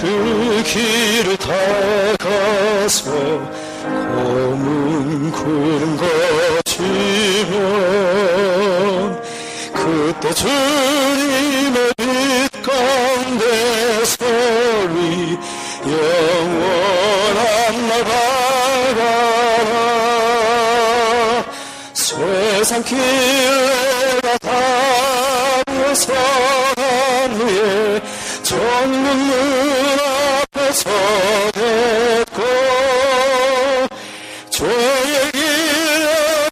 그 길을 다가서 검은 구름 거치면 그때 주님의 빛 가운데 서리 영원한 날 바라라. 세상 길 내가 담에 서간 후에 천국 문 앞에 서겠고 죄의 길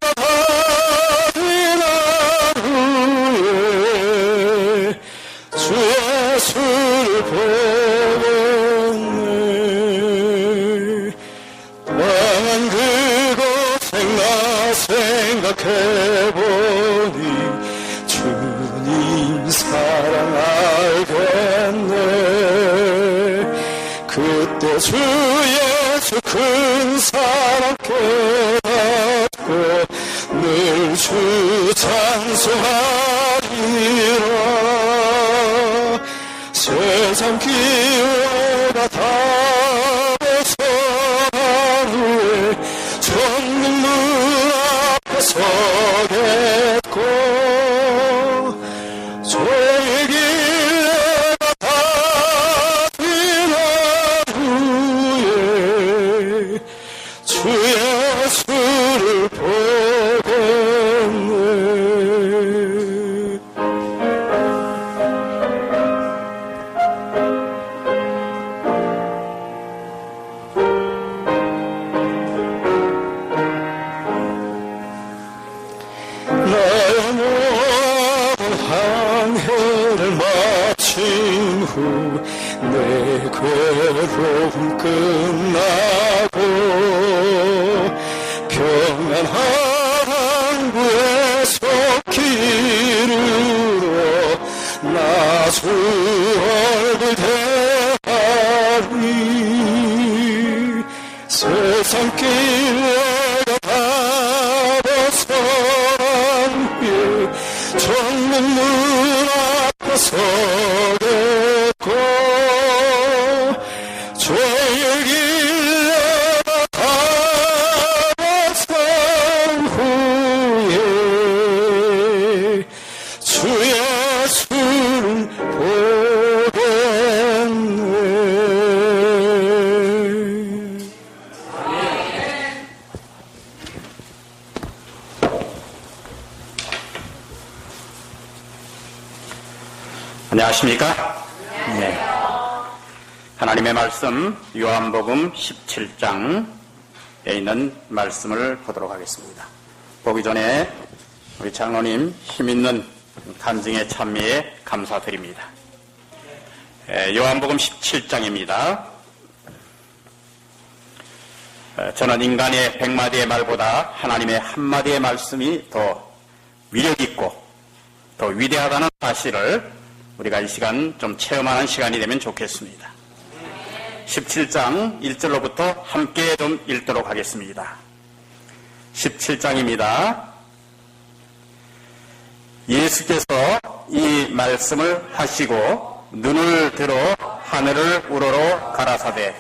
내가 다 지난 후에 주 예수를 보겠네. 또한 그곳에 나 생각해보니 주님 사랑 알겠네. 그때 주 예수 큰 사랑 깨닫고 늘 주 찬송하리라. 세상 기회가 다 벗어난 후에 천국 문 앞에 서겠고 죄의 길 내가 다 지난 후에 주 예수를 보겠네. 나의 모든 항해를 마친 후 내 괴로움 끝나고 평안한 항구에 속히 이르러 나 주 얼굴 대하리. 세상 길 내가 다 벗어난 후에 천국 문 앞에 서겠고 죄의 길 내가 다 벗어난 후에 주 예수를 보겠네. 안녕하십니까? 네. 하나님의 말씀 요한복음 17장에 있는 말씀을 보도록 하겠습니다. 보기 전에 우리 장로님 힘있는 간증의 찬미에 감사드립니다. 요한복음 17장입니다. 저는 인간의 100마디의 말보다 하나님의 한마디의 말씀이 더 위력있고 더 위대하다는 사실을 우리가 이 시간 좀 체험하는 시간이 되면 좋겠습니다. 17장 1절로부터 함께 좀 읽도록 하겠습니다. 17장입니다. 예수께서 이 말씀을 하시고 눈을 들어 하늘을 우러러 가라사대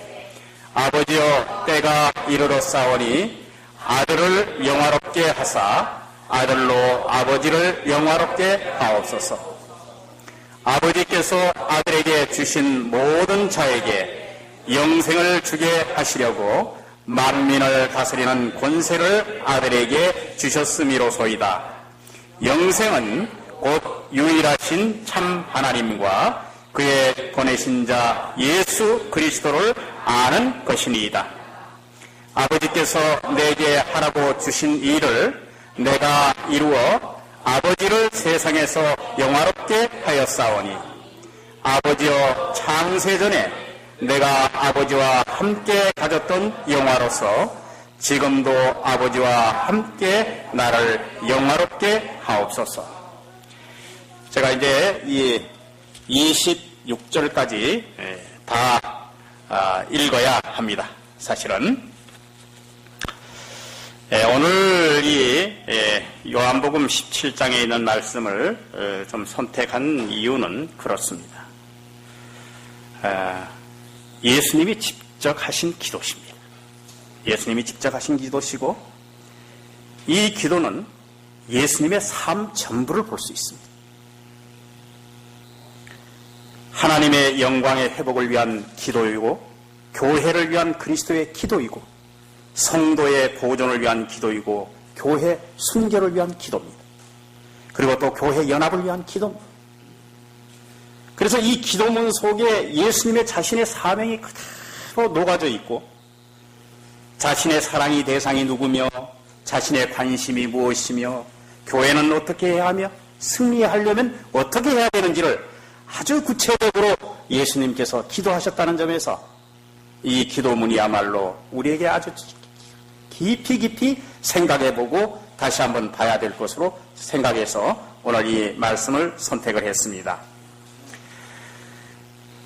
아버지여 때가 이르렀사오니 아들을 영화롭게 하사 아들로 아버지를 영화롭게 하옵소서. 아버지께서 아들에게 주신 모든 자에게 영생을 주게 하시려고 만민을 다스리는 권세를 아들에게 주셨음이로소이다. 영생은 곧 유일하신 참 하나님과 그의 보내신 자 예수 그리스도를 아는 것이니이다. 아버지께서 내게 하라고 주신 일을 내가 이루어 아버지를 세상에서 영화롭게 하였사오니 아버지여 창세전에 내가 아버지와 함께 가졌던 영화로서 지금도 아버지와 함께 나를 영화롭게 하옵소서. 제가 이제 이 26절까지 다 읽어야 합니다. 사실은 오늘 이 요한복음 17장에 있는 말씀을 좀 선택한 이유는 그렇습니다. 예수님이 직접 하신 기도십니다. 예수님이 직접 하신 기도시고 이 기도는 예수님의 삶 전부를 볼 수 있습니다. 하나님의 영광의 회복을 위한 기도이고 교회를 위한 그리스도의 기도이고 성도의 보존을 위한 기도이고 교회 순결을 위한 기도입니다. 그리고 또 교회 연합을 위한 기도입니다. 그래서 이 기도문 속에 예수님의 자신의 사명이 그대로 녹아져 있고 자신의 사랑이 대상이 누구며 자신의 관심이 무엇이며 교회는 어떻게 해야 하며 승리하려면 어떻게 해야 되는지를 아주 구체적으로 예수님께서 기도하셨다는 점에서 이 기도문이야말로 우리에게 아주 깊이 생각해보고 다시 한번 봐야 될 것으로 생각해서 오늘 이 말씀을 선택을 했습니다.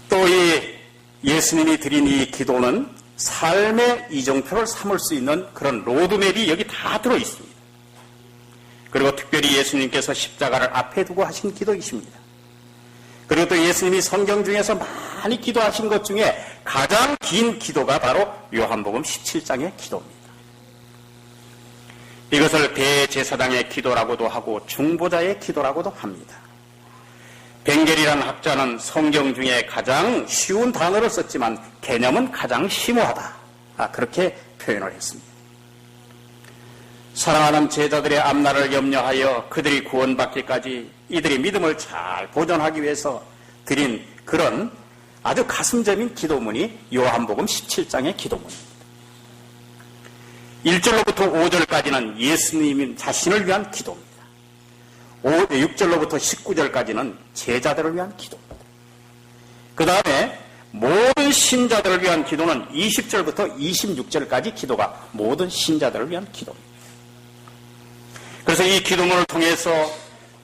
또 이 예수님이 드린 이 기도는 삶의 이정표를 삼을 수 있는 그런 로드맵이 여기 다 들어있습니다. 그리고 특별히 예수님께서 십자가를 앞에 두고 하신 기도이십니다. 그리고 또 예수님이 성경 중에서 많이 기도하신 것 중에 가장 긴 기도가 바로 요한복음 17장의 기도입니다. 이것을 대제사장의 기도라고도 하고 중보자의 기도라고도 합니다. 벵겔이라는 학자는 성경 중에 가장 쉬운 단어를 썼지만 개념은 가장 심오하다. 그렇게 표현을 했습니다. 사랑하는 제자들의 앞날을 염려하여 그들이 구원받기까지 이들이 믿음을 잘 보존하기 위해서 드린 그런 아주 가슴저민 기도문이 요한복음 17장의 기도문입니다. 1절로부터 5절까지는 예수님 자신을 위한 기도입니다. 6절로부터 19절까지는 제자들을 위한 기도입니다. 그 다음에 모든 신자들을 위한 기도는 20절부터 26절까지 기도가 모든 신자들을 위한 기도입니다. 그래서 이 기도문을 통해서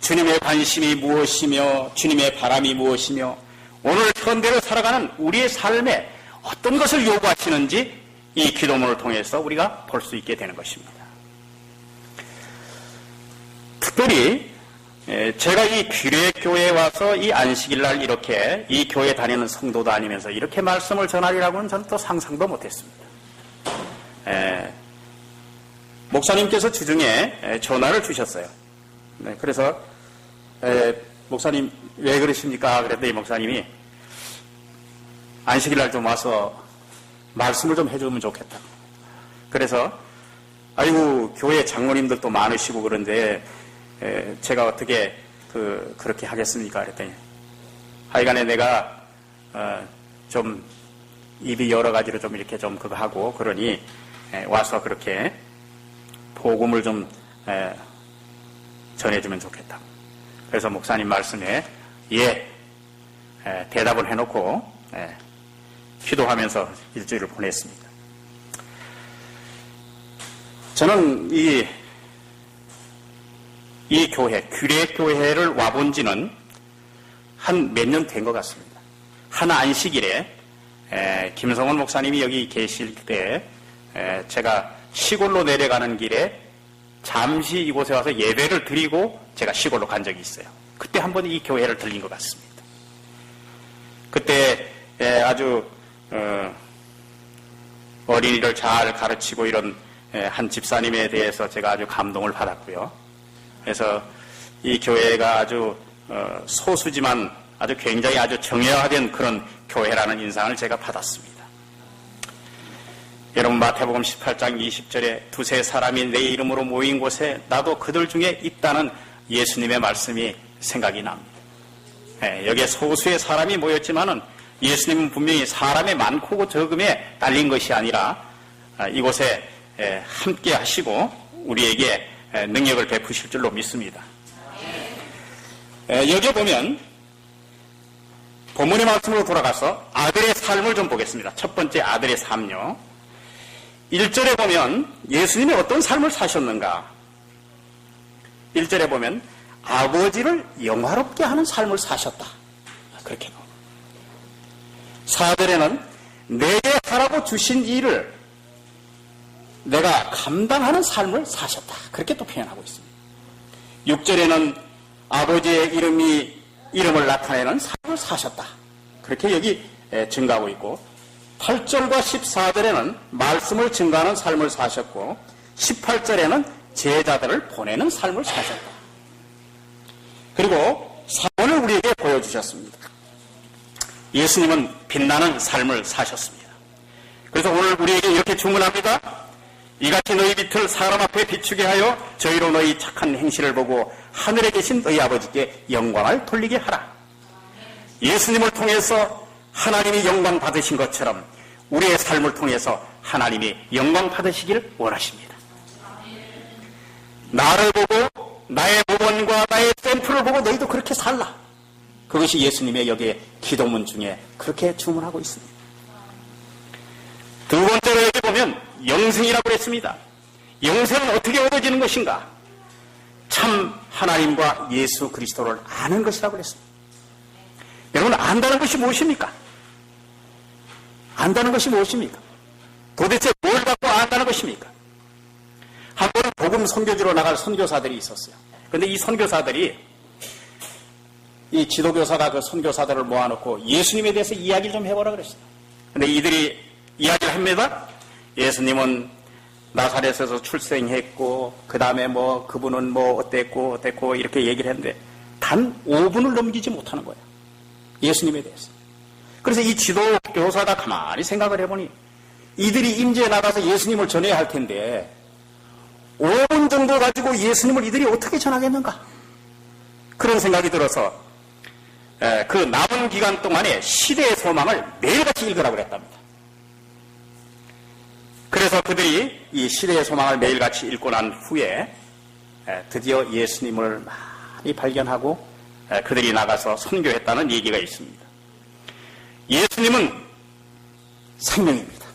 주님의 관심이 무엇이며 주님의 바람이 무엇이며 오늘 현대를 살아가는 우리의 삶에 어떤 것을 요구하시는지 이 기도문을 통해서 우리가 볼 수 있게 되는 것입니다. 특별히 제가 이 규례교회에 와서 이 안식일날 이렇게 이 교회 다니는 성도도 아니면서 이렇게 말씀을 전하리라고는 저는 또 상상도 못했습니다. 목사님께서 주중에 전화를 주셨어요. 그래서 목사님 왜 그러십니까? 그랬더니 목사님이 안식일날 좀 와서 말씀을 좀 해주면 좋겠다. 그래서 아이고 교회 장로님들도 많으시고 그런데 제가 어떻게 그렇게 하겠습니까? 그랬더니 하여간에 내가 좀 입이 여러 가지로 좀 이렇게 좀 그거 하고 그러니 와서 그렇게 복음을 좀 전해주면 좋겠다. 그래서 목사님 말씀에 대답을 해놓고 기도하면서 일주일을 보냈습니다. 저는 이 교회, 규례교회를 와본 지는 한 몇 년 된 것 같습니다. 한 안식일에 김성원 목사님이 여기 계실 때 제가 시골로 내려가는 길에 잠시 이곳에 와서 예배를 드리고 제가 시골로 간 적이 있어요. 그때 한 번 이 교회를 들린 것 같습니다. 그때 아주 어린이를 잘 가르치고 이런 한 집사님에 대해서 제가 아주 감동을 받았고요. 그래서 이 교회가 아주 소수지만 아주 굉장히 아주 정예화된 그런 교회라는 인상을 제가 받았습니다. 여러분 마태복음 18장 20절에 두세 사람이 내 이름으로 모인 곳에 나도 그들 중에 있다는 예수님의 말씀이 생각이 납니다. 여기에 소수의 사람이 모였지만은 예수님은 분명히 사람의 많고 적음에 딸린 것이 아니라 이곳에 함께 하시고 우리에게 능력을 베푸실 줄로 믿습니다. 여기에 보면 본문의 말씀으로 돌아가서 아들의 삶을 좀 보겠습니다. 첫 번째 아들의 삶요. 1절에 보면 예수님이 어떤 삶을 사셨는가. 1절에 보면 아버지를 영화롭게 하는 삶을 사셨다. 그렇게 나옵니다. 4절에는 내게 하라고 주신 일을 내가 감당하는 삶을 사셨다. 그렇게 또 표현하고 있습니다. 6절에는 아버지의 이름을 나타내는 삶을 사셨다. 그렇게 여기 증가하고 있고 8절과 14절에는 말씀을 증거하는 삶을 사셨고 18절에는 제자들을 보내는 삶을 사셨다. 그리고 사원을 우리에게 보여주셨습니다. 예수님은 빛나는 삶을 사셨습니다. 그래서 오늘 우리에게 이렇게 주문합니다. 이같이 너희 빛을 사람 앞에 비추게 하여 저희로 너희 착한 행실을 보고 하늘에 계신 너희 아버지께 영광을 돌리게 하라. 예수님을 통해서 하나님이 영광 받으신 것처럼 우리의 삶을 통해서 하나님이 영광 받으시길 원하십니다. 나를 보고 나의 모범과 나의 샘플을 보고 너희도 그렇게 살라. 그것이 예수님의 여기에 기도문 중에 그렇게 주문하고 있습니다. 두 번째로 여기 보면 영생이라고 했습니다. 영생은 어떻게 얻어지는 것인가? 참 하나님과 예수 그리스도를 아는 것이라고 했습니다. 여러분, 안다는 것이 무엇입니까? 안다는 것이 무엇입니까? 도대체 뭘 갖고 안다는 것입니까? 한 번은 복음 선교지로 나갈 선교사들이 있었어요. 그런데 이 선교사들이 이 지도교사가 그 선교사들을 모아놓고 예수님에 대해서 이야기를 좀 해보라 그랬어요. 그런데 이들이 이야기를 합니다. 예수님은 나사렛에서 출생했고 그 다음에 뭐 그분은 뭐 어땠고 이렇게 얘기를 했는데 단 5분을 넘기지 못하는 거예요. 예수님에 대해서. 그래서 이 지도교사가 가만히 생각을 해보니 이들이 임재에 나가서 예수님을 전해야 할 텐데 5분 정도 가지고 예수님을 이들이 어떻게 전하겠는가? 그런 생각이 들어서 그 남은 기간 동안에 시대의 소망을 매일같이 읽으라고 했답니다. 그래서 그들이 이 시대의 소망을 매일같이 읽고 난 후에 드디어 예수님을 많이 발견하고 그들이 나가서 선교했다는 얘기가 있습니다. 예수님은 생명입니다.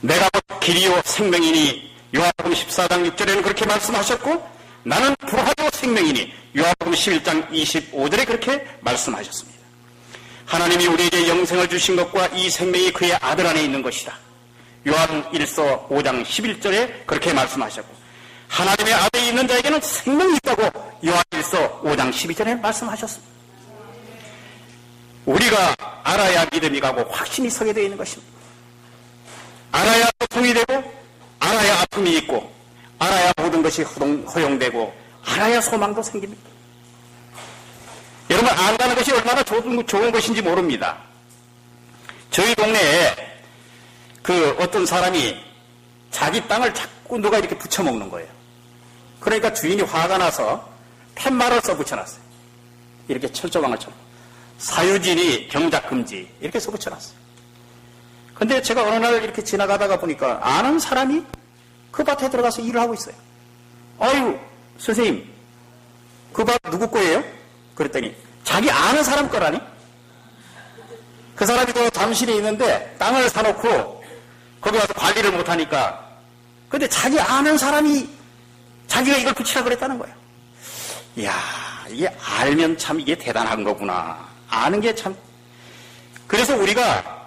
내가 곧 길이요 생명이니 요한복음 14장 6절에는 그렇게 말씀하셨고 나는 부활이요 생명이니 요한복음 11장 25절에 그렇게 말씀하셨습니다. 하나님이 우리에게 영생을 주신 것과 이 생명이 그의 아들 안에 있는 것이다. 요한 1서 5장 11절에 그렇게 말씀하셨고 하나님의 아들이 있는 자에게는 생명이 있다고 요한 1서 5장 12절에 말씀하셨습니다. 우리가 알아야 믿음이 가고 확신이 서게 되어 있는 것입니다. 알아야 고통이 되고 알아야 아픔이 있고 알아야 모든 것이 허용되고 알아야 소망도 생깁니다. 여러분, 안다는 것이 얼마나 좋은 것인지 모릅니다. 저희 동네에 그 어떤 사람이 자기 땅을 자꾸 누가 이렇게 붙여먹는 거예요. 그러니까 주인이 화가 나서 팻말을 써붙여놨어요. 이렇게 철조망을 쳐놓고 사유진이 경작금지 이렇게 써붙여놨어요. 근데 제가 어느 날 이렇게 지나가다가 보니까 아는 사람이 그 밭에 들어가서 일을 하고 있어요. 아유, 선생님, 그 밭 누구 거예요? 그랬더니 자기 아는 사람 거라니? 그 사람이 또 잠실에 있는데 땅을 사놓고 거기 와서 관리를 못하니까 근데 자기 아는 사람이 자기가 이걸 붙이라 그랬다는 거예요. 이야, 이게 알면 참 이게 대단한 거구나. 아는 게 참. 그래서 우리가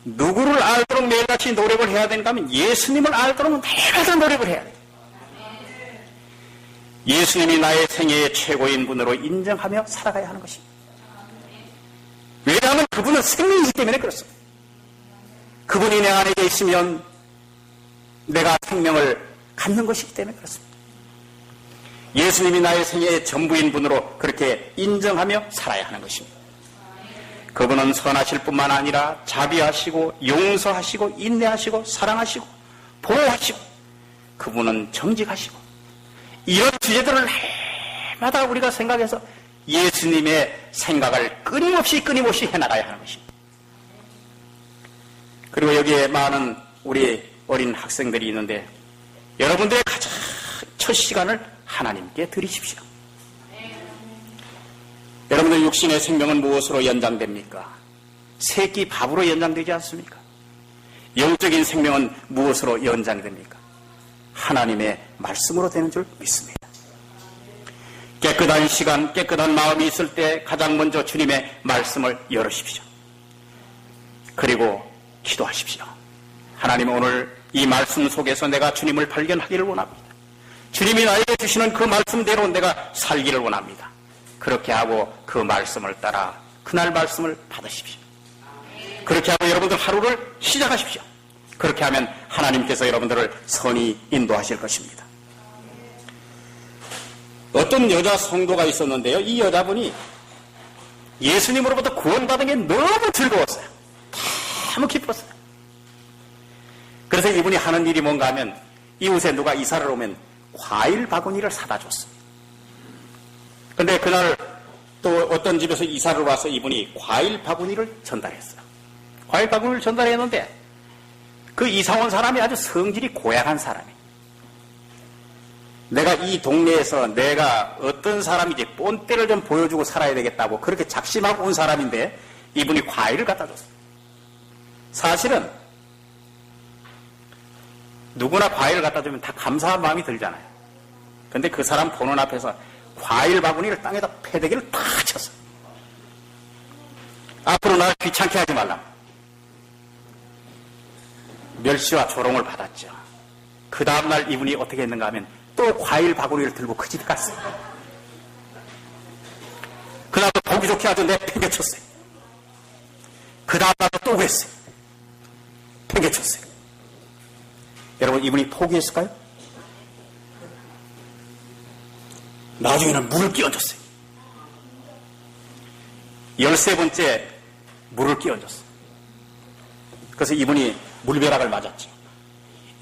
누구를 알도록 매일같이 노력을 해야 되는가 하면 예수님을 알도록 매일같이 노력을 해야 돼요. 예수님이 나의 생애의 최고인 분으로 인정하며 살아가야 하는 것입니다. 왜냐하면 그분은 생명이기 때문에 그렇습니다. 그분이 내 안에 있으면 내가 생명을 갖는 것이기 때문에 그렇습니다. 예수님이 나의 생애의 전부인 분으로 그렇게 인정하며 살아야 하는 것입니다. 그분은 선하실 뿐만 아니라 자비하시고 용서하시고 인내하시고 사랑하시고 보호하시고 그분은 정직하시고 이런 주제들을 해마다 우리가 생각해서 예수님의 생각을 끊임없이 해나가야 하는 것입니다. 그리고 여기에 많은 우리 어린 학생들이 있는데 여러분들의 가장 첫 시간을 하나님께 드리십시오. 여러분들 육신의 생명은 무엇으로 연장됩니까? 새끼 밥으로 연장되지 않습니까? 영적인 생명은 무엇으로 연장됩니까? 하나님의 말씀으로 되는 줄 믿습니다. 깨끗한 시간, 깨끗한 마음이 있을 때 가장 먼저 주님의 말씀을 열으십시오. 그리고 기도하십시오. 하나님, 오늘 이 말씀 속에서 내가 주님을 발견하기를 원합니다. 주님이 나에게 주시는 그 말씀대로 내가 살기를 원합니다. 그렇게 하고 그 말씀을 따라 그날 말씀을 받으십시오. 그렇게 하고 여러분들 하루를 시작하십시오. 그렇게 하면 하나님께서 여러분들을 선히 인도하실 것입니다. 어떤 여자 성도가 있었는데요. 이 여자분이 예수님으로부터 구원받은 게 너무 즐거웠어요. 너무 기뻤어요. 그래서 이분이 하는 일이 뭔가 하면 이웃에 누가 이사를 오면 과일 바구니를 사다 줬어요. 그런데 그날 또 어떤 집에서 이사를 와서 이분이 과일 바구니를 전달했어요. 과일 바구니를 전달했는데 그 이사 온 사람이 아주 성질이 고약한 사람이에요. 내가 이 동네에서 내가 어떤 사람인지 본때를 좀 보여주고 살아야 되겠다고 그렇게 작심하고 온 사람인데 이분이 과일을 갖다 줬어요. 사실은 누구나 과일을 갖다 주면 다 감사한 마음이 들잖아요. 근데 그 사람 보는 앞에서 과일 바구니를 땅에다 패대기를 탁 쳤어요. 앞으로 날 귀찮게 하지 말라. 멸시와 조롱을 받았죠. 그 다음날 이분이 어떻게 했는가 하면 또 과일 바구니를 들고 그 집에 갔어요. 그날도 보기 좋게 아주 내팽개쳤어요. 그 다음날도 또 그랬어요. 팽개쳤어요. 여러분, 이분이 포기했을까요? 나중에는 물을 끼얹었어요. 13번째 물을 끼얹었어요. 그래서 이분이 물벼락을 맞았죠.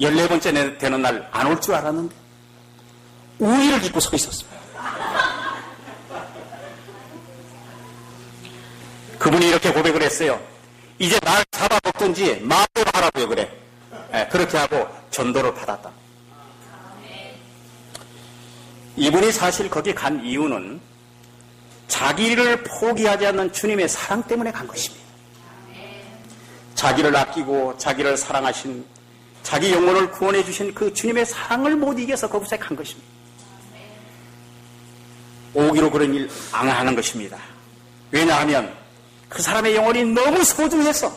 14번째 되는 날 안 올 줄 알았는데 우의를 입고 서 있었습니다. 그분이 이렇게 고백을 했어요. 이제 날 잡아먹든지 마음대로 하라고요. 그래. 그렇게 하고 전도를 받았다. 이분이 사실 거기 간 이유는 자기를 포기하지 않는 주님의 사랑 때문에 간 것입니다. 자기를 아끼고 자기를 사랑하신, 자기 영혼을 구원해 주신 그 주님의 사랑을 못 이겨서 그곳에 간 것입니다. 오기로 그런 일 안 하는 것입니다. 왜냐하면 그 사람의 영혼이 너무 소중해서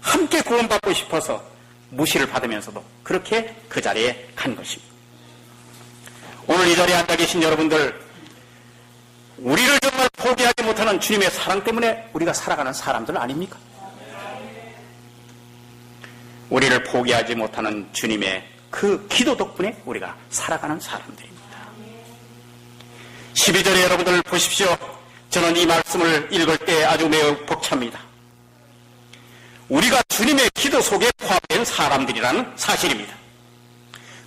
함께 구원받고 싶어서 무시를 받으면서도 그렇게 그 자리에 간 것입니다. 오늘 이 자리에 앉아 계신 여러분들, 우리를 정말 포기하지 못하는 주님의 사랑 때문에 우리가 살아가는 사람들 아닙니까? 우리를 포기하지 못하는 주님의 그 기도 덕분에 우리가 살아가는 사람들입니다. 12절에 여러분들 보십시오. 저는 이 말씀을 읽을 때 아주 매우 벅찹니다. 우리가 주님의 기도 속에 포함된 사람들이라는 사실입니다.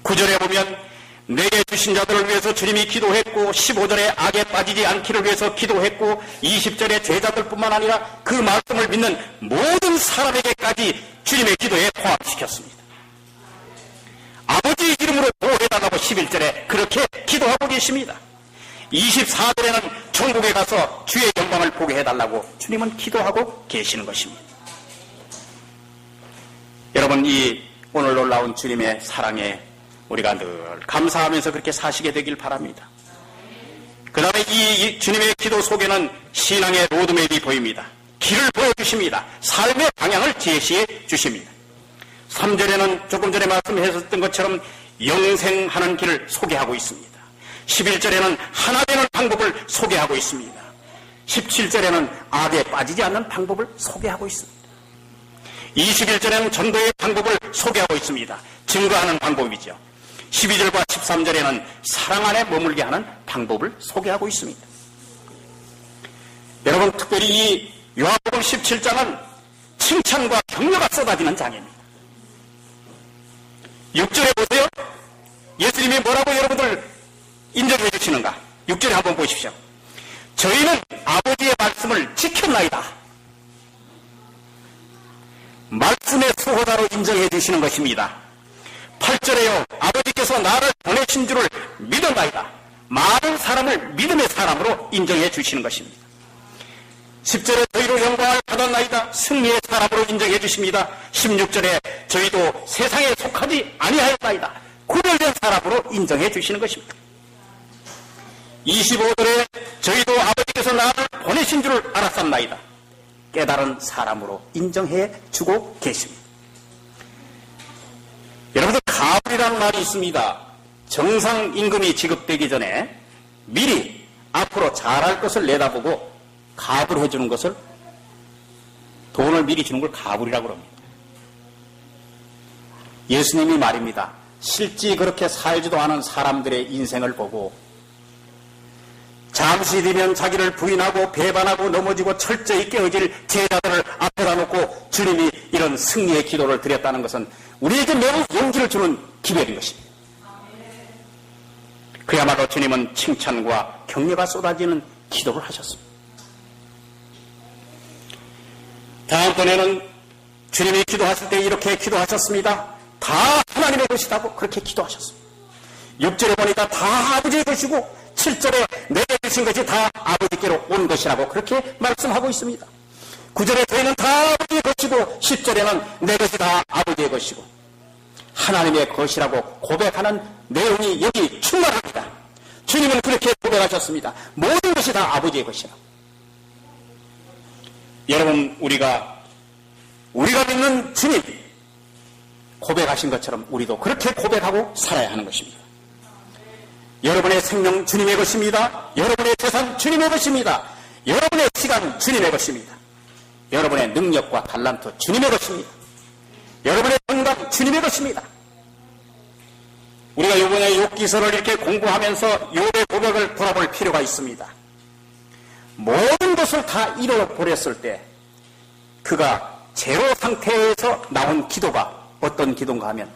9절에 보면 내게 주신 자들을 위해서 주님이 기도했고, 15절에 악에 빠지지 않기를 위해서 기도했고, 20절에 제자들뿐만 아니라 그 말씀을 믿는 모든 사람에게까지 주님의 기도에 포함시켰습니다. 아버지 이름으로 보호해달라고 11절에 그렇게 기도하고 계십니다. 24절에는 천국에 가서 주의 영광을 보게 해달라고 주님은 기도하고 계시는 것입니다. 여러분, 이 오늘 놀라운 주님의 사랑에 우리가 늘 감사하면서 그렇게 사시게 되길 바랍니다. 그 다음에 이 주님의 기도 속에는 신앙의 로드맵이 보입니다. 길을 보여주십니다. 삶의 방향을 제시해 주십니다. 3절에는 조금 전에 말씀하셨던 것처럼 영생하는 길을 소개하고 있습니다. 11절에는 하나 되는 방법을 소개하고 있습니다. 17절에는 악에 빠지지 않는 방법을 소개하고 있습니다. 21절에는 전도의 방법을 소개하고 있습니다. 증거하는 방법이죠. 12절과 13절에는 사랑 안에 머물게 하는 방법을 소개하고 있습니다. 여러분, 특별히 이 요한복음 17장은 칭찬과 격려가 쏟아지는 장입니다. 6절에 보세요. 예수님이 뭐라고 여러분들 인정해 주시는가? 6절에 한번 보십시오. 저희는 아버지의 말씀을 지켰나이다. 말씀의 수호자로 인정해 주시는 것입니다. 8절에요. 아버지께서 나를 보내신 줄을 믿었나이다. 많은 사람을 믿음의 사람으로 인정해 주시는 것입니다. 10절에 저희로 영광을 받았나이다. 승리의 사람으로 인정해 주십니다. 16절에 저희도 세상에 속하지 아니하였나이다. 구별된 사람으로 인정해 주시는 것입니다. 25절에 저희도 아버지께서 나를 보내신 줄을 알았었나이다. 깨달은 사람으로 인정해 주고 계십니다. 여러분들, 가불이라는 말이 있습니다. 정상 임금이 지급되기 전에 미리 앞으로 잘할 것을 내다보고 가불해 주는 것을 돈을 미리 주는 걸 가불이라고 합니다. 예수님이 말입니다. 실제 그렇게 살지도 않은 사람들의 인생을 보고 잠시 뒤면 자기를 부인하고 배반하고 넘어지고 철저히 깨어질 제자들을 앞에다 놓고 주님이 이런 승리의 기도를 드렸다는 것은 우리에게 매우 용기를 주는 기별인 것입니다. 그야말로 주님은 칭찬과 격려가 쏟아지는 기도를 하셨습니다. 다음번에는 주님이 기도하실 때 이렇게 기도하셨습니다. 다 하나님의 것이라고 그렇게 기도하셨습니다. 6절에 보니까 다 아버지의 것이고 7절에 내게 주신 것이 다 아버지께로 온 것이라고 그렇게 말씀하고 있습니다. 9절에 저희는 다 아버지의 것이고 10절에는 내 것이 다 아버지의 것이고 하나님의 것이라고 고백하는 내용이 여기 충만합니다. 주님은 그렇게 고백하셨습니다. 모든 것이 다 아버지의 것이라고. 여러분, 우리가 믿는 주님 고백하신 것처럼 우리도 그렇게 고백하고 살아야 하는 것입니다. 여러분의 생명 주님의 것입니다. 여러분의 재산 주님의 것입니다. 여러분의 시간 주님의 것입니다. 여러분의 능력과 달란트 주님의 것입니다. 여러분의 건강 주님의 것입니다. 우리가 이번에 욥기서를 이렇게 공부하면서 욥의 고백을 돌아볼 필요가 있습니다. 모든 것을 다 잃어버렸을 때 그가 제로 상태에서 나온 기도가 어떤 기도인가 하면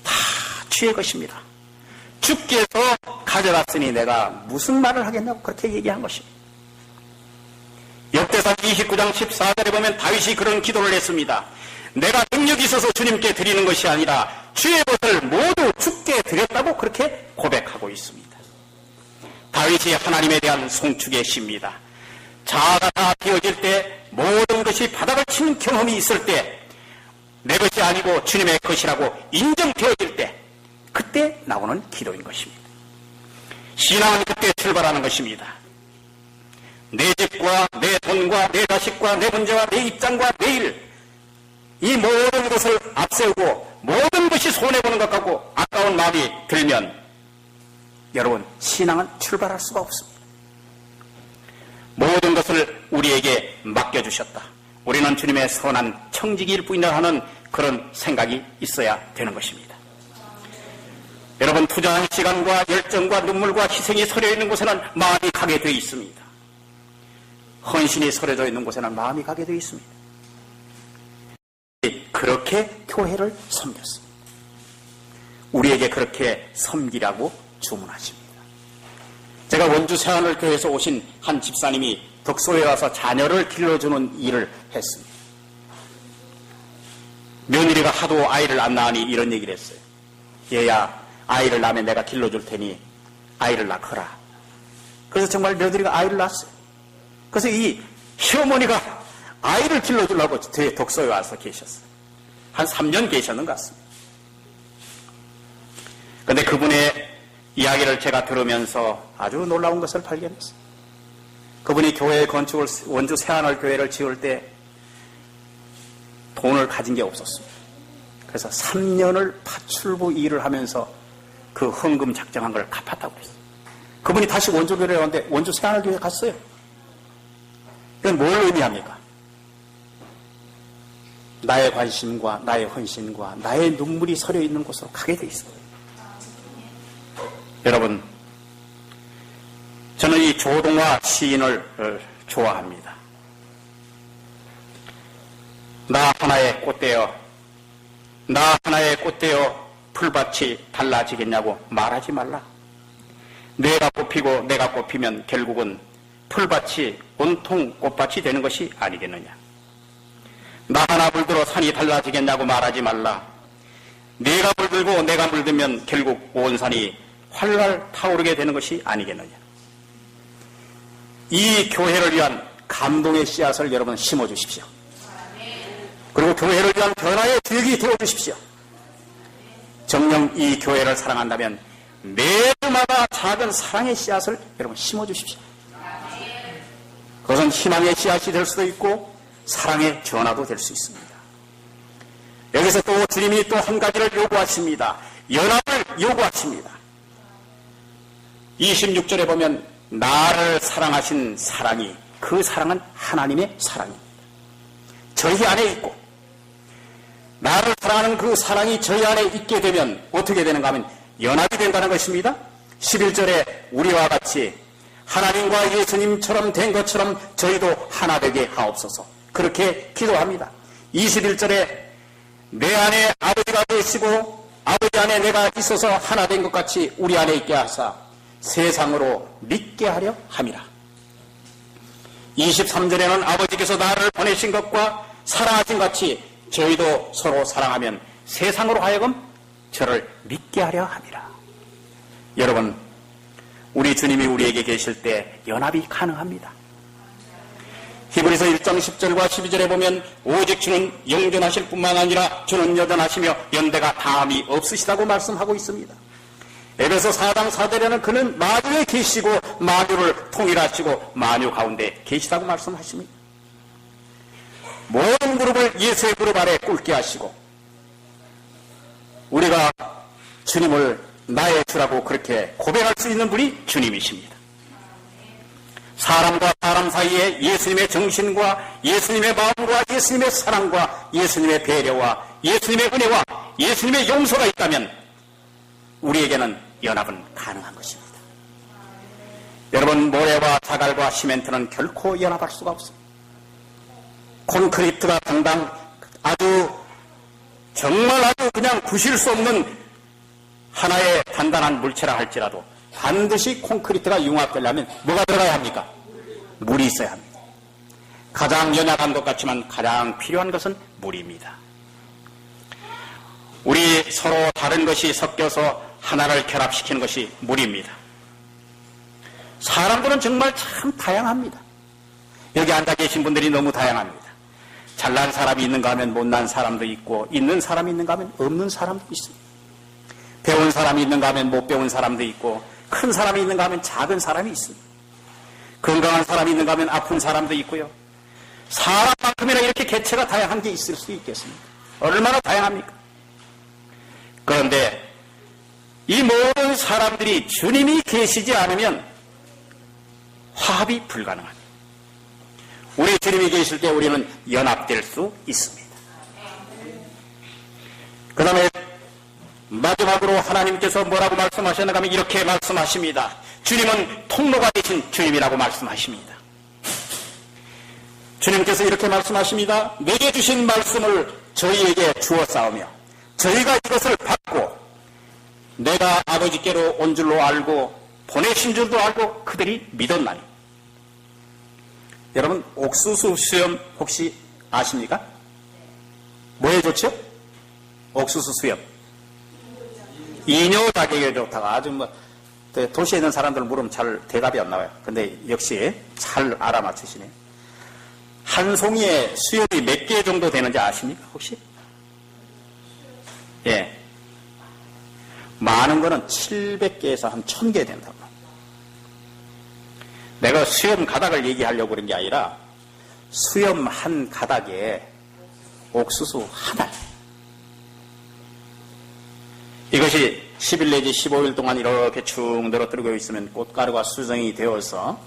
다 주의 것입니다. 주께서 가져갔으니 내가 무슨 말을 하겠냐고 그렇게 얘기한 것입니다. 역대상 29장 14절에 보면 다윗이 그런 기도를 했습니다. 내가 능력이 있어서 주님께 드리는 것이 아니라 주의 것을 모두 주께 드렸다고 그렇게 고백하고 있습니다. 다윗이 하나님에 대한 송축의 시입니다. 자아가 다 비워질 때 모든 것이 바닥을 치는 경험이 있을 때 내 것이 아니고 주님의 것이라고 인정되어질 때 그때 나오는 기도인 것입니다. 신앙은 그때 출발하는 것입니다. 내 집과 내 돈과 내 자식과 내 문제와 내 입장과 내 일, 이 모든 것을 앞세우고 모든 것이 손해보는 것 같고 아까운 마음이 들면 여러분, 신앙은 출발할 수가 없습니다. 모든 것을 우리에게 맡겨주셨다. 우리는 주님의 선한 청지기일 뿐이라 하는 그런 생각이 있어야 되는 것입니다. 여러분, 투자한 시간과 열정과 눈물과 희생이 서려 있는 곳에는 마음이 가게 되어 있습니다. 헌신이 서려져 있는 곳에는 마음이 가게 되어 있습니다. 그렇게 교회를 섬겼습니다. 우리에게 그렇게 섬기라고 주문하십니다. 제가 원주 새하늘교회에서 오신 한 집사님이 덕소에 와서 자녀를 길러주는 일을 했습니다. 며느리가 하도 아이를 안 낳으니 이런 얘기를 했어요. 얘야, 아이를 낳으면 내가 길러줄 테니 아이를 낳거라. 그래서 정말 며느리가 아이를 낳았어요. 그래서 이 시어머니가 아이를 길러주려고 제 덕소에 와서 계셨어요. 한 3년 계셨는 것 같습니다. 그런데 그분의 이야기를 제가 들으면서 아주 놀라운 것을 발견했어요. 그분이 교회 건축을, 원주 새하늘교회를 지을 때 돈을 가진 게 없었습니다. 그래서 3년을 파출부 일을 하면서 그 헌금 작정한 걸 갚았다고 그랬어요. 그분이 다시 원주교회에 왔는데 원주 새하늘교회에 갔어요. 이건 뭘 의미합니까? 나의 관심과 나의 헌신과 나의 눈물이 서려 있는 곳으로 가게 돼 있어요. 여러분, 저는 이 조동화 시인을 좋아합니다. 나 하나의 꽃되어 나 하나의 꽃되어 풀밭이 달라지겠냐고 말하지 말라. 내가 꽃피고 내가 꽃피면 결국은 풀밭이 온통 꽃밭이 되는 것이 아니겠느냐. 나 하나 물들어 산이 달라지겠냐고 말하지 말라. 내가 물들고 내가 물들면 결국 온 산이 활활 타오르게 되는 것이 아니겠느냐. 이 교회를 위한 감동의 씨앗을 여러분 심어주십시오. 그리고 교회를 위한 변화의 주역이 되어주십시오. 정녕 이 교회를 사랑한다면 매주마다 작은 사랑의 씨앗을 여러분 심어주십시오. 그것은 희망의 씨앗이 될 수도 있고 사랑의 전화도 될 수 있습니다. 여기서 또 주님이 또 한 가지를 요구하십니다. 연합을 요구하십니다. 26절에 보면 나를 사랑하신 사랑이, 그 사랑은 하나님의 사랑입니다. 저희 안에 있고 나를 사랑하는 그 사랑이 저희 안에 있게 되면 어떻게 되는가 하면 연합이 된다는 것입니다. 11절에 우리와 같이 하나님과 예수님처럼 된 것처럼 저희도 하나 되게 하옵소서. 그렇게 기도합니다. 21절에 내 안에 아버지가 계시고 아버지 안에 내가 있어서 하나 된 것 같이 우리 안에 있게 하사 세상으로 믿게 하려 함이라. 23절에는 아버지께서 나를 보내신 것과 사랑하신 같이 저희도 서로 사랑하면 세상으로 하여금 저를 믿게 하려 함이라. 여러분, 우리 주님이 우리에게 계실 때 연합이 가능합니다. 히브리서 1장 10절과 12절에 보면 오직 주는 영존하실 뿐만 아니라 주는 여전하시며 연대가 다함이 없으시다고 말씀하고 있습니다. 에베소 4장 4절에는 그는 만유에 계시고 만유를 통일하시고 만유 가운데 계시다고 말씀하십니다. 모든 무릎을 예수의 무릎 아래 꿇게 하시고 우리가 주님을 나의 주라고 그렇게 고백할 수 있는 분이 주님이십니다. 사람과 사람 사이에 예수님의 정신과 예수님의 마음과 예수님의 사랑과 예수님의 배려와 예수님의 은혜와 예수님의 용서가 있다면 우리에게는 연합은 가능한 것입니다. 여러분, 모래와 자갈과 시멘트는 결코 연합할 수가 없습니다. 콘크리트가 정말 아주 그냥 부실 수 없는 하나의 단단한 물체라 할지라도 반드시 콘크리트가 융합되려면 뭐가 들어가야 합니까? 물이 있어야 합니다. 가장 연약한 것 같지만 가장 필요한 것은 물입니다. 우리 서로 다른 것이 섞여서 하나를 결합시키는 것이 물입니다. 사람들은 정말 참 다양합니다. 여기 앉아 계신 분들이 너무 다양합니다. 잘난 사람이 있는가 하면 못난 사람도 있고, 있는 사람이 있는가 하면 없는 사람도 있습니다. 배운 사람이 있는가 하면 못 배운 사람도 있고, 큰 사람이 있는가 하면 작은 사람이 있습니다. 건강한 사람이 있는가 하면 아픈 사람도 있고요. 사람만큼이나 이렇게 개체가 다양한 게 있을 수 있겠습니까? 얼마나 다양합니까? 그런데 이 모든 사람들이 주님이 계시지 않으면 화합이 불가능합니다. 우리 주님이 계실 때 우리는 연합될 수 있습니다. 그 다음에 마지막으로 하나님께서 뭐라고 말씀하셨는가 하면 이렇게 말씀하십니다. 주님은 통로가 되신 주님이라고 말씀하십니다. 주님께서 이렇게 말씀하십니다. 내게 주신 말씀을 저희에게 주었사오며 저희가 이것을 받고 내가 아버지께로 온 줄로 알고 보내신 줄도 알고 그들이 믿었나니. 여러분, 옥수수 수염 혹시 아십니까? 뭐에 좋죠? 옥수수 수염. 이뇨 자격에 좋다가 아주 도시에 있는 사람들 물으면 잘 대답이 안 나와요. 근데 역시 잘 알아맞히시네요. 한 송이에 수염이 몇 개 정도 되는지 아십니까? 혹시? 예. 많은 거는 700개에서 한 1000개 된다고. 내가 수염 가닥을 얘기하려고 그런 게 아니라 수염 한 가닥에 옥수수 하나. 이것이 10일 내지 15일 동안 이렇게 쭉 늘어뜨리고 있으면 꽃가루가 수정이 되어서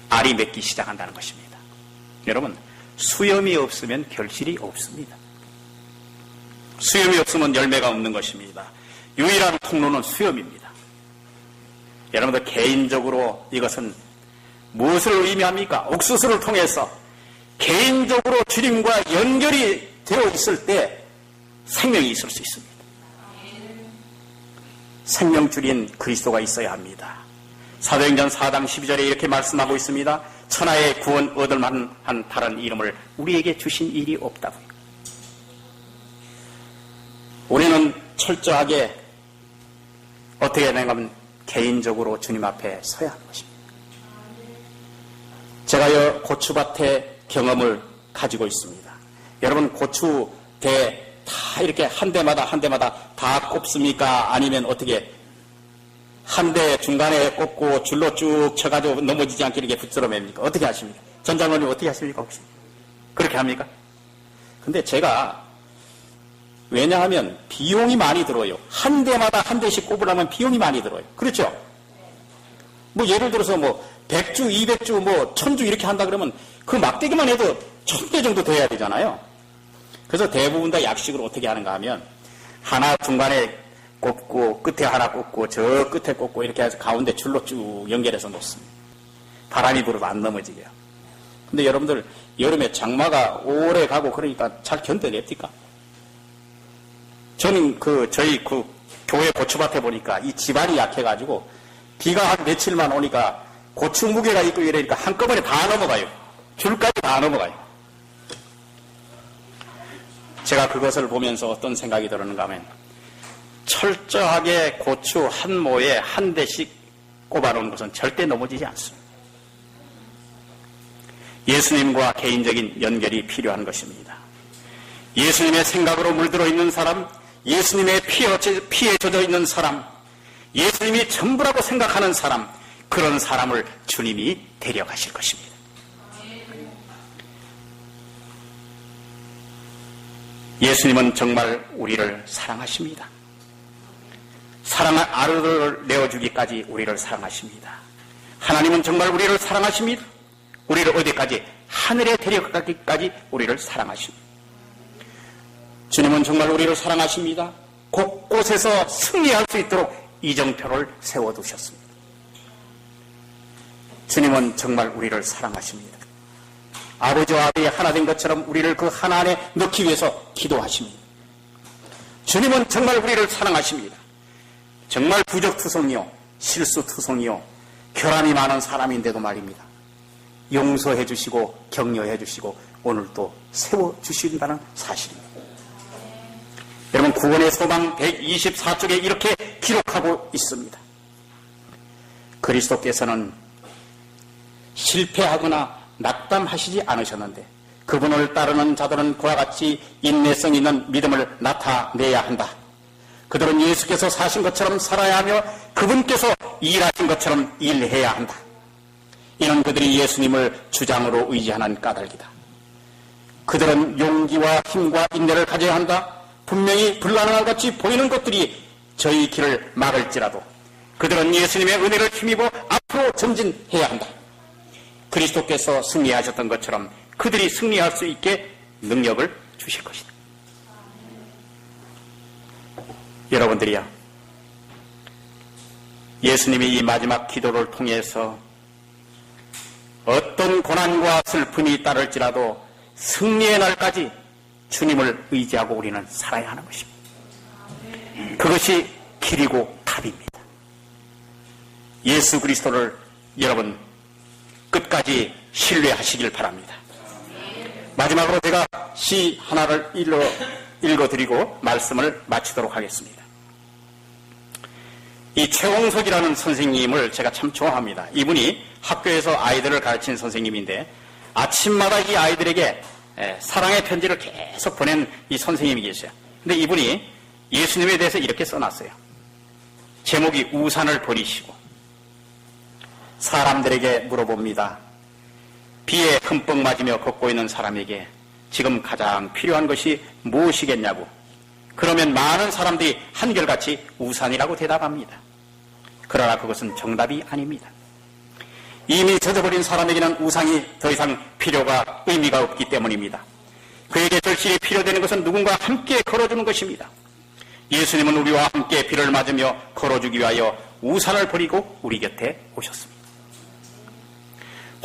알이 맺기 시작한다는 것입니다. 여러분, 수염이 없으면 결실이 없습니다. 수염이 없으면 열매가 없는 것입니다. 유일한 통로는 수염입니다. 여러분들 개인적으로 이것은 무엇을 의미합니까? 옥수수를 통해서 개인적으로 주님과 연결이 되어 있을 때 생명이 있을 수 있습니다. 생명줄인 그리스도가 있어야 합니다. 사도행전 4장 12절에 이렇게 말씀하고 있습니다. 천하의 구원 얻을 만한 다른 이름을 우리에게 주신 일이 없다고요. 우리는 철저하게 어떻게 하냐면 개인적으로 주님 앞에 서야 하는 것입니다. 제가 고추밭의 경험을 가지고 있습니다. 여러분, 고추대 다 이렇게 한 대마다 다 꼽습니까? 아니면 어떻게 한 대 중간에 꼽고 줄로 쭉 쳐가지고 넘어지지 않게 이렇게 붙들어 맵니까? 어떻게 하십니까? 전 장로님 어떻게 하십니까 혹시? 그렇게 합니까? 근데 제가 왜냐하면 비용이 많이 들어요. 한 대마다 한 대씩 꼽으려면 비용이 많이 들어요. 그렇죠? 예를 들어서 100주, 200주, 1000주 이렇게 한다 그러면 그 막대기만 해도 1000대 정도 돼야 되잖아요. 그래서 대부분 다 약식으로 어떻게 하는가 하면 하나 중간에 꽂고 끝에 하나 꽂고 저 끝에 꽂고 이렇게 해서 가운데 줄로 쭉 연결해서 놓습니다. 바람이 불어도 안 넘어지게요. 근데 여러분들 여름에 장마가 오래 가고 그러니까 잘 견뎌냅니까? 저는 저희 교회 고추밭에 보니까 이 집안이 약해가지고 비가 한 며칠만 오니까 고추 무게가 있고 이러니까 한꺼번에 다 넘어가요. 줄까지 다 넘어가요. 제가 그것을 보면서 어떤 생각이 들었는가 하면 철저하게 고추 한 모에 한 대씩 꼽아놓은 것은 절대 넘어지지 않습니다. 예수님과 개인적인 연결이 필요한 것입니다. 예수님의 생각으로 물들어 있는 사람, 예수님의 피에 젖어 있는 사람, 예수님이 전부라고 생각하는 사람, 그런 사람을 주님이 데려가실 것입니다. 예수님은 정말 우리를 사랑하십니다. 사랑의 아들을 내어주기까지 우리를 사랑하십니다. 하나님은 정말 우리를 사랑하십니다. 우리를 어디까지? 하늘에 데려가기까지 우리를 사랑하십니다. 주님은 정말 우리를 사랑하십니다. 곳곳에서 승리할 수 있도록 이정표를 세워두셨습니다. 주님은 정말 우리를 사랑하십니다. 아버지와 아들이 하나 된 것처럼 우리를 그 하나 안에 넣기 위해서 기도하십니다. 주님은 정말 우리를 사랑하십니다. 정말 부적투성이요, 실수투성이요, 결함이 많은 사람인데도 말입니다. 용서해 주시고 격려해 주시고 오늘도 세워주신다는 사실입니다. 여러분, 구원의 소망 124쪽에 이렇게 기록하고 있습니다. 그리스도께서는 실패하거나 낙담하시지 않으셨는데 그분을 따르는 자들은 그와 같이 인내성 있는 믿음을 나타내야 한다. 그들은 예수께서 사신 것처럼 살아야 하며 그분께서 일하신 것처럼 일해야 한다. 이는 그들이 예수님을 주장으로 의지하는 까닭이다. 그들은 용기와 힘과 인내를 가져야 한다. 분명히 불가능한 같이 보이는 것들이 저희 길을 막을지라도 그들은 예수님의 은혜를 힘입어 앞으로 전진해야 한다. 그리스도께서 승리하셨던 것처럼 그들이 승리할 수 있게 능력을 주실 것이다. 여러분들이요, 예수님이 이 마지막 기도를 통해서 어떤 고난과 슬픔이 따를지라도 승리의 날까지 주님을 의지하고 우리는 살아야 하는 것입니다. 그것이 길이고 답입니다. 예수 그리스도를 여러분 끝까지 신뢰하시길 바랍니다. 마지막으로 제가 시 하나를 읽어드리고 말씀을 마치도록 하겠습니다. 이 최홍석이라는 선생님을 제가 참 좋아합니다. 이분이 학교에서 아이들을 가르치는 선생님인데 아침마다 이 아이들에게 사랑의 편지를 계속 보낸 이 선생님이 계셔요. 근데 이분이 예수님에 대해서 이렇게 써놨어요. 제목이 우산을 버리시고 사람들에게 물어봅니다. 비에 흠뻑 맞으며 걷고 있는 사람에게 지금 가장 필요한 것이 무엇이겠냐고. 그러면 많은 사람들이 한결같이 우산이라고 대답합니다. 그러나 그것은 정답이 아닙니다. 이미 젖어버린 사람에게는 우산이 더 이상 필요가 의미가 없기 때문입니다. 그에게 절실히 필요되는 것은 누군가 함께 걸어주는 것입니다. 예수님은 우리와 함께 비를 맞으며 걸어주기 위하여 우산을 버리고 우리 곁에 오셨습니다.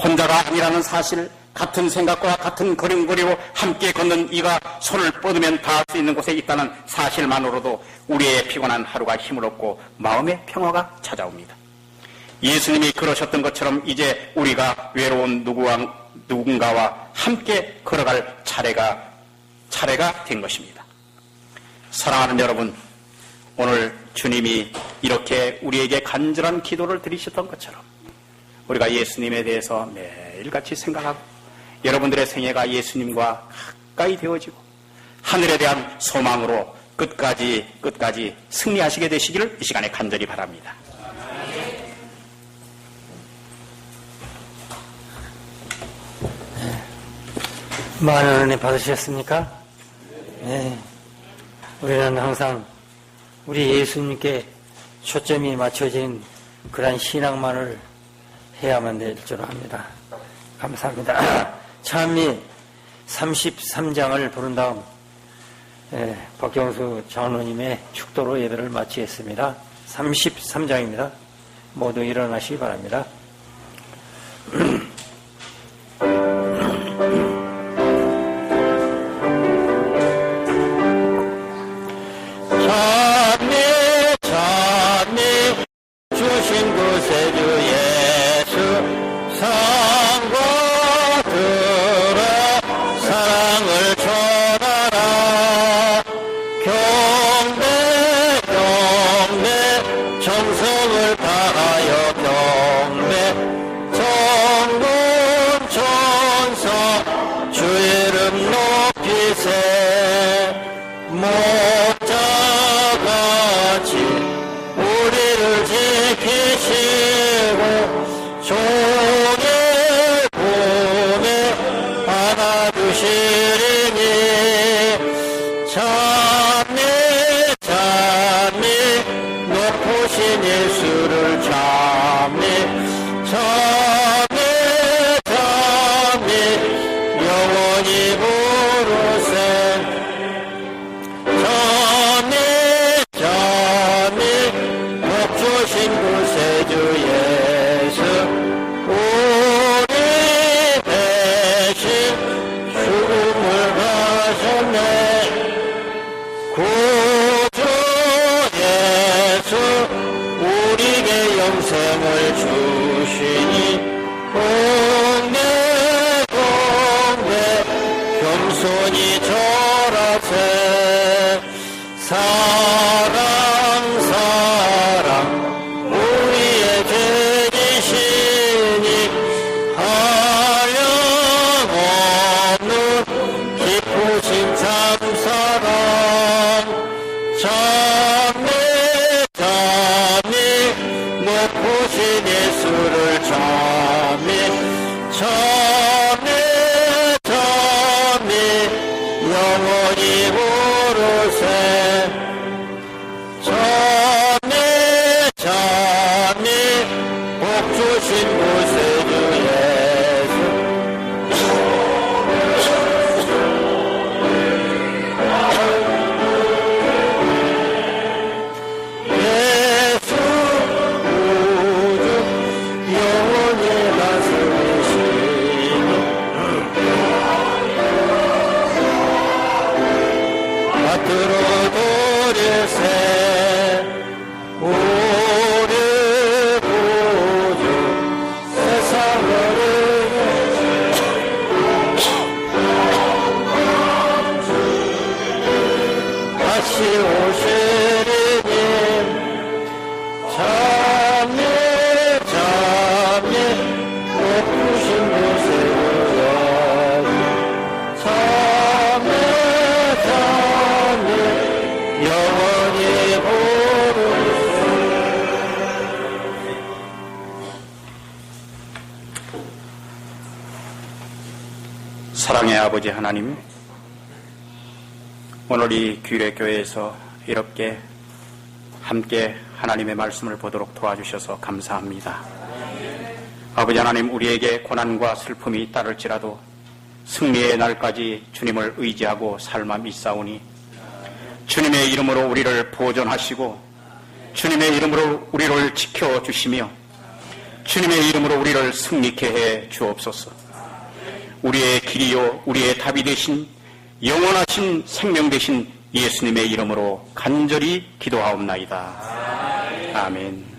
혼자가 아니라는 사실, 같은 생각과 같은 걸음걸이로 함께 걷는 이가 손을 뻗으면 닿을 수 있는 곳에 있다는 사실만으로도 우리의 피곤한 하루가 힘을 얻고 마음의 평화가 찾아옵니다. 예수님이 그러셨던 것처럼 이제 우리가 외로운 누군가와 함께 걸어갈 차례가 된 것입니다. 사랑하는 여러분, 오늘 주님이 이렇게 우리에게 간절한 기도를 드리셨던 것처럼 우리가 예수님에 대해서 매일같이 생각하고 여러분들의 생애가 예수님과 가까이 되어지고 하늘에 대한 소망으로 끝까지 승리하시게 되시기를 이 시간에 간절히 바랍니다. 많은 은혜 받으셨습니까? 네. 우리는 항상 우리 예수님께 초점이 맞춰진 그러한 신앙만을 해야만 될 줄 압니다. 감사합니다. 참이 33장을 부른 다음 박경수 장로님의 축도로 예배를 마치겠습니다. 33장입니다. 모두 일어나시기 바랍니다. 주신 구세주 예수 상고 들어 사랑을 전하라. 경배 경배 정성을 다하여 경배 정군 천사 주 이름 높이세. 목자같이 우리를 지키시고 종일 품에 안아주시리니 찬미 찬미 높으신 예수를 찬미 찬미 찬미 영원히 부르세. 찬미 찬미 주신 구세주 예수 우리 대신 죽음을 가셨네. 구주 예수 우리에게 영생을 주시니 공대 공대 겸손히 절하세. 사랑 우리의 죄지시니 한량없는 기쁘신 참사랑. 찬미 찬미 높으신 예수를 찬미 찬미 찬미 영원히 부르세. 찬미 찬미 복 주신 구세주 예수 예수 구주 영원히 다스리시니 밭으로 돌일세. 우리 구주 세상을 다시 오시리니 찬미 찬미 높으신 구세주여 찬미 찬미 영원히 부르세. 사랑의 아버지 하나님, 오늘 이 규례교회에서 이렇게 함께 하나님의 말씀을 보도록 도와주셔서 감사합니다. 아버지 하나님, 우리에게 고난과 슬픔이 따를지라도 승리의 날까지 주님을 의지하고 삶아 믿사오니 주님의 이름으로 우리를 보존하시고 주님의 이름으로 우리를 지켜주시며 주님의 이름으로 우리를 승리케 해 주옵소서. 우리의 길이요 우리의 답이 되신 영원하신 생명 되신 예수님의 이름으로 간절히 기도하옵나이다. 아멘.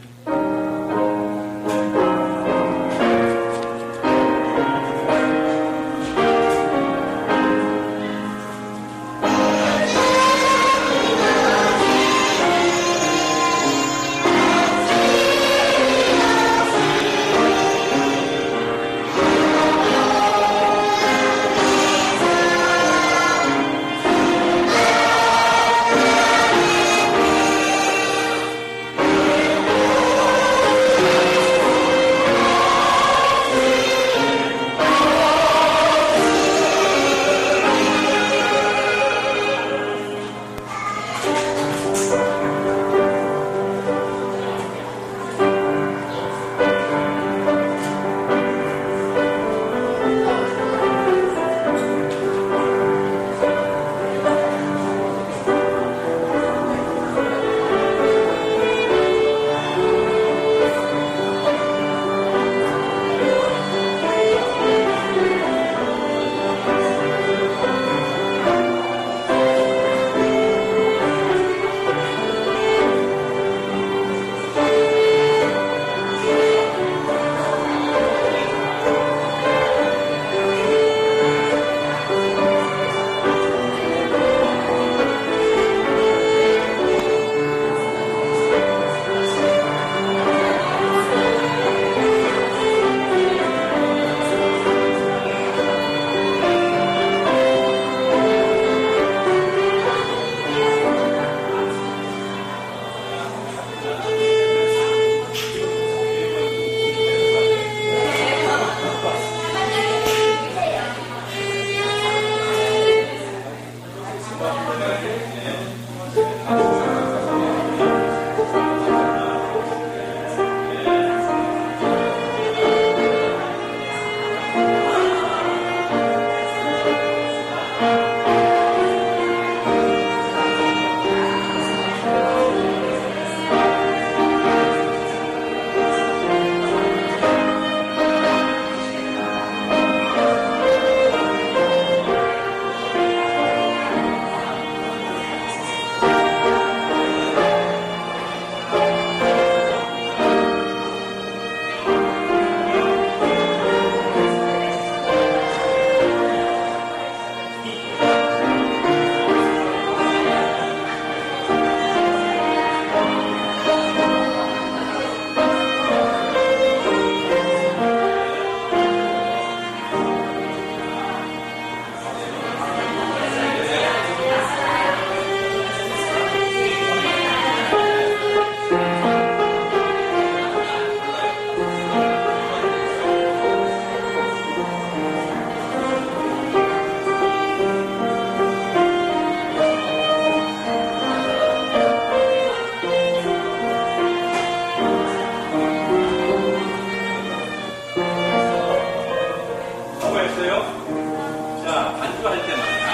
했어요? 자, 반주할 때 말이야.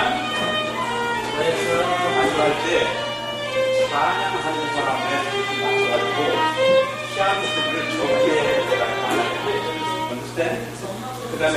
반주할 때 찬양하는 사람에 맞춰가지고 피아노 소리를 적게 내가 안 하는데, understand? 그 다음에